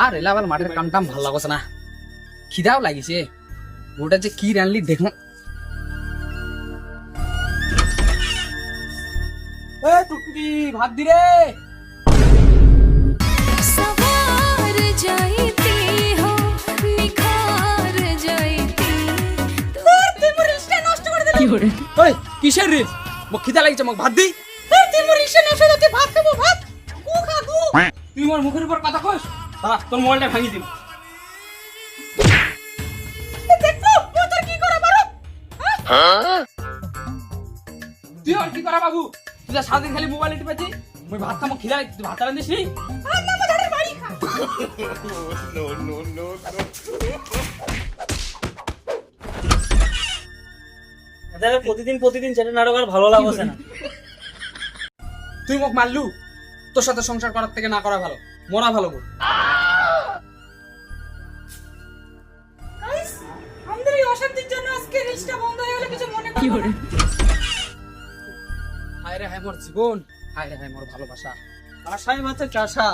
আর এলাবার মাঠের কামটাম ভাল লাগছে না, খিদাও লাগিছে। ওটা যে কি রানলি দেখো। টুকটুকি ভাত দি রে। কিসের রিল? মোক খিদা লাগিছে, মোক ভাত দি। তুই মোর মুখের উপর কথা কইস, তোর মোবাইলটা ভাঙি দিম। তুই আর কি করা বাবু? তুই যা সারাদিন খালি মোবাইল টিপেছি, মুই ভাত খামো, খিদা লাগছে, তুই ভাত রান্ধিস নি? প্রতিদিন চ্যানেল নাটক আর ভালো লাগছে না। তুই মোক মারলু, তোর সাথে সংসার করার থেকে না করা ভালো, মরা ভালো। আমাদের এই অশান্তির জন্য আজকে রিলসটা বন্ধ হয়ে গেল, কিছু মনে করো না। হায় রে হায় মোর জীবন, হায় রে হায় মোর ভালোবাসা। আশাই মাত্র চাষা।